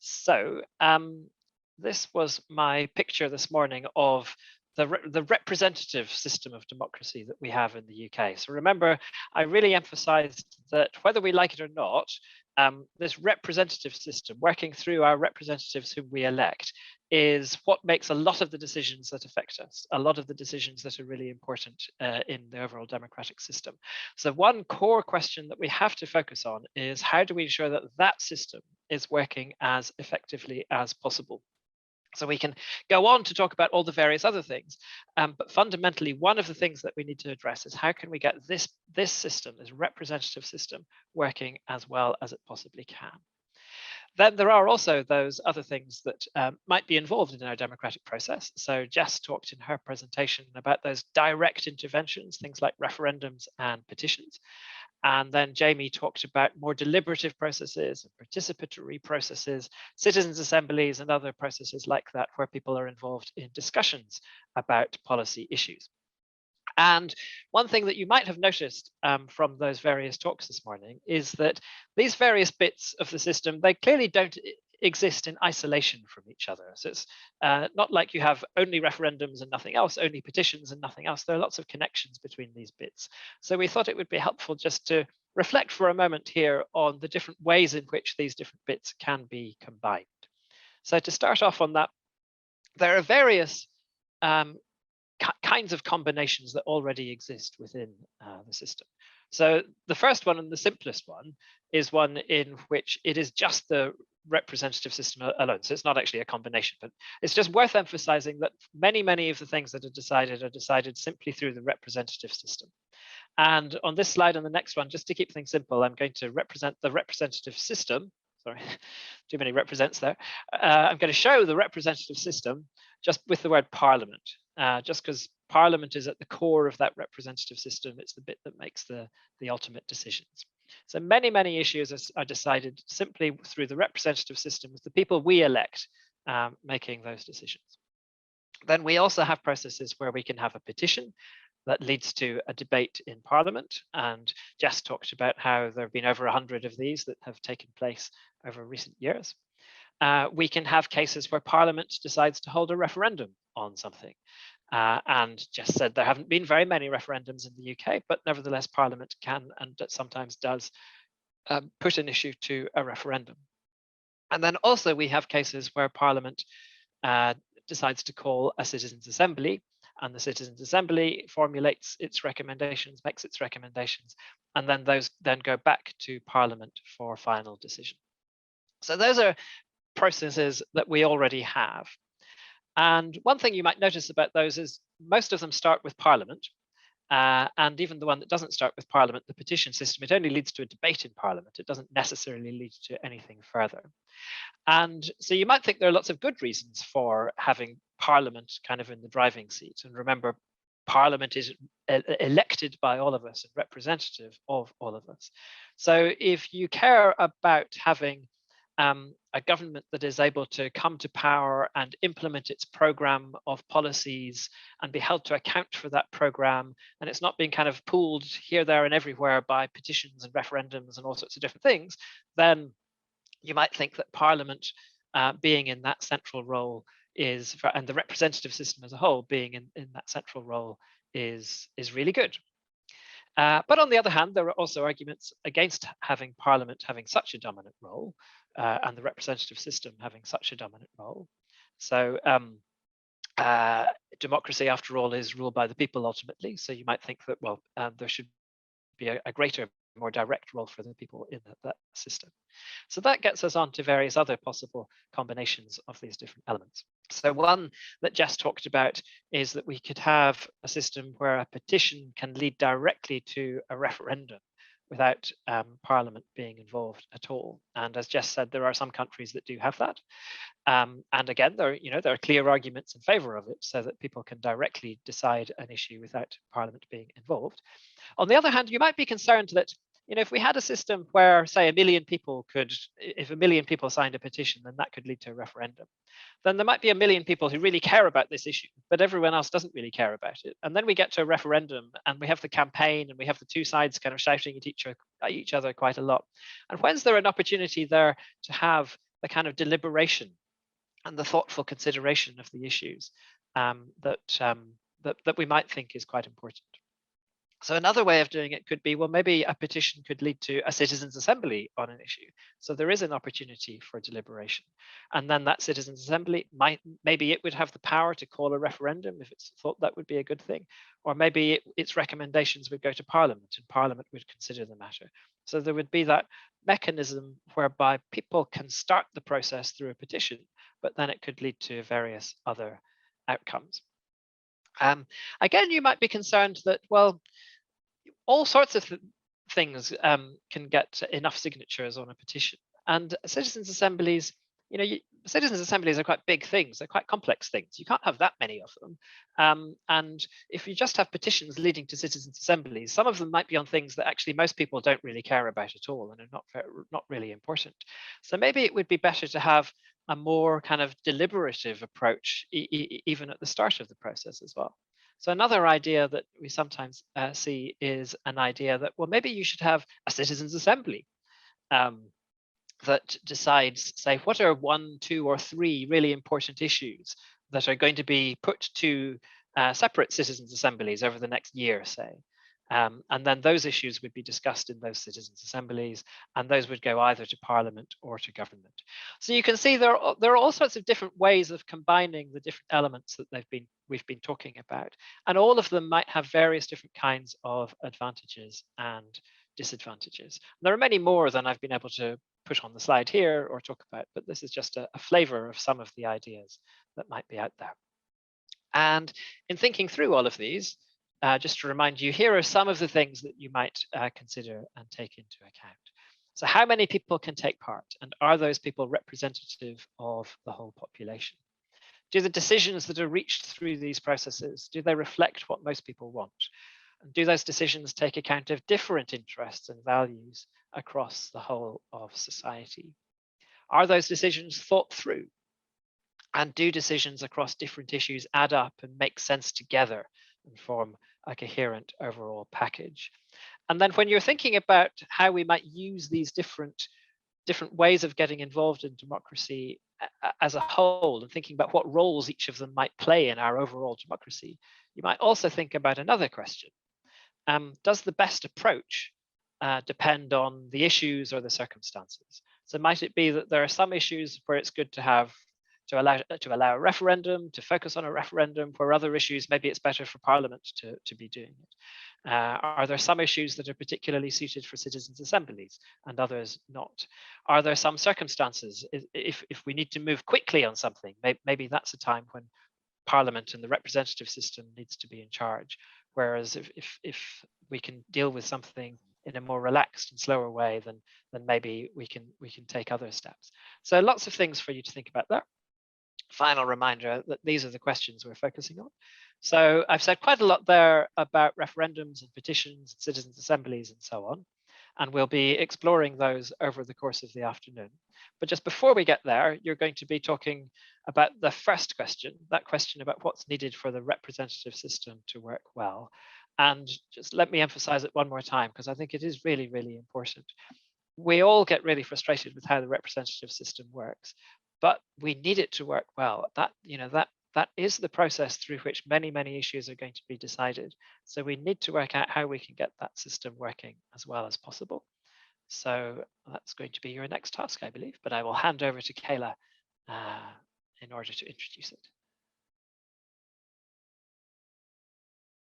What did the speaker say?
So this was my picture this morning of the representative system of democracy that we have in the UK. So remember, I really emphasized that whether we like it or not, this representative system, working through our representatives whom we elect, is what makes a lot of the decisions that affect us, a lot of the decisions that are really important in the overall democratic system. So one core question that we have to focus on is how do we ensure that that system is working as effectively as possible? So we can go on to talk about all the various other things, but fundamentally, one of the things that we need to address is how can we get this system, this representative system, working as well as it possibly can. Then there are also those other things that might be involved in our democratic process. So Jess talked in her presentation about those direct interventions, things like referendums and petitions. And then Jamie talked about more deliberative processes and participatory processes, citizens' assemblies and other processes like that, where people are involved in discussions about policy issues. And one thing that you might have noticed from those various talks this morning is that these various bits of the system, they clearly don't exist in isolation from each other. So it's not like you have only referendums and nothing else, only petitions and nothing else. There are lots of connections between these bits. So we thought it would be helpful just to reflect for a moment here on the different ways in which these different bits can be combined. So to start off on that, there are various kinds of combinations that already exist within the system. So the first one and the simplest one is one in which it is just the representative system alone. So it's not actually a combination, but it's just worth emphasizing that many of the things that are decided simply through the representative system. And on this slide and the next one, just to keep things simple, I'm going to represent the representative system. Sorry, too many represents there. I'm going to show the representative system just with the word parliament, just because parliament is at the core of that representative system. It's the bit that makes the ultimate decisions. So many issues are decided simply through the representative system with the people we elect making those decisions. Then we also have processes where we can have a petition that leads to a debate in Parliament. And Jess talked about how there have been over 100 of these that have taken place over recent years. We can have cases where Parliament decides to hold a referendum on something. And Jess said there haven't been very many referendums in the UK, but nevertheless, Parliament can and sometimes does put an issue to a referendum. And then also we have cases where Parliament decides to call a citizens' assembly, and the Citizens' Assembly formulates its recommendations, makes its recommendations, and then those then go back to Parliament for final decision. So those are processes that we already have. And one thing you might notice about those is most of them start with Parliament. And even the one that doesn't start with Parliament, the petition system, it only leads to a debate in Parliament. It doesn't necessarily lead to anything further. And so you might think there are lots of good reasons for having Parliament kind of in the driving seat. And remember, Parliament is elected by all of us and representative of all of us. So if you care about having a government that is able to come to power and implement its program of policies and be held to account for that program, and it's not being kind of pulled here, there, and everywhere by petitions and referendums and all sorts of different things, then you might think that Parliament being in that central role is, and the representative system as a whole being in that central role is really good. But on the other hand, there are also arguments against having Parliament having such a dominant role and the representative system having such a dominant role. So democracy, after all, is ruled by the people ultimately. So you might think that, well, there should be a greater, more direct role for the people in that system. So that gets us on to various other possible combinations of these different elements. So one that Jess talked about is that we could have a system where a petition can lead directly to a referendum without Parliament being involved at all. And as Jess said, there are some countries that do have that. And again, there are clear arguments in favor of it so that people can directly decide an issue without Parliament being involved. On the other hand, you might be concerned that if we had a system where, say, if 1 million people signed a petition, then that could lead to a referendum. Then there might be 1 million people who really care about this issue, but everyone else doesn't really care about it. And then we get to a referendum and we have the campaign and we have the two sides kind of shouting at each other quite a lot. And when's there an opportunity there to have the kind of deliberation and the thoughtful consideration of the issues that we might think is quite important. So another way of doing it could be, well, maybe a petition could lead to a citizens' assembly on an issue. So there is an opportunity for deliberation. And then that citizens' assembly maybe it would have the power to call a referendum if it's thought that would be a good thing. Or maybe its recommendations would go to Parliament and Parliament would consider the matter. So there would be that mechanism whereby people can start the process through a petition, but then it could lead to various other outcomes. Again, you might be concerned that, well, all sorts of things can get enough signatures on a petition, and citizens' assemblies, citizens' assemblies are quite big things. They're quite complex things. You can't have that many of them. And if you just have petitions leading to citizens' assemblies, some of them might be on things that actually most people don't really care about at all and are not really important. So maybe it would be better to have a more kind of deliberative approach, even at the start of the process as well. So another idea that we sometimes see is an idea that, well, maybe you should have a citizens' assembly that decides, say, what are 1, 2, or 3 really important issues that are going to be put to separate citizens' assemblies over the next year, say. And then those issues would be discussed in those citizens' assemblies, and those would go either to Parliament or to government. So you can see there are all sorts of different ways of combining the different elements that we've been talking about, and all of them might have various different kinds of advantages and disadvantages. And there are many more than I've been able to put on the slide here or talk about, but this is just a flavor of some of the ideas that might be out there. And in thinking through all of these, just to remind you, here are some of the things that you might consider and take into account. So how many people can take part, and are those people representative of the whole population? Do the decisions that are reached through these processes, do they reflect what most people want? And do those decisions take account of different interests and values across the whole of society? Are those decisions thought through? And do decisions across different issues add up and make sense together and form a coherent overall package? And then when you're thinking about how we might use these different ways of getting involved in democracy as a whole, and thinking about what roles each of them might play in our overall democracy, you might also think about another question. Does the best approach depend on the issues or the circumstances? So might it be that there are some issues where it's good to allow a referendum, to focus on a referendum, where other issues, maybe it's better for Parliament to be doing it? Are there some issues that are particularly suited for citizens' assemblies and others not? Are there some circumstances, if we need to move quickly on something, maybe that's a time when Parliament and the representative system needs to be in charge? Whereas if we can deal with something in a more relaxed and slower way, then maybe we can take other steps. So lots of things for you to think about there. Final reminder that these are the questions we're focusing on. So I've said quite a lot there about referendums and petitions, and citizens' assemblies, and so on. And we'll be exploring those over the course of the afternoon. But just before we get there, you're going to be talking about the first question, that question about what's needed for the representative system to work well. And just let me emphasize it one more time, because I think it is really, really important. We all get really frustrated with how the representative system works, but we need it to work well. That is the process through which many, many issues are going to be decided. So we need to work out how we can get that system working as well as possible. So that's going to be your next task, I believe, but I will hand over to Kayla in order to introduce it.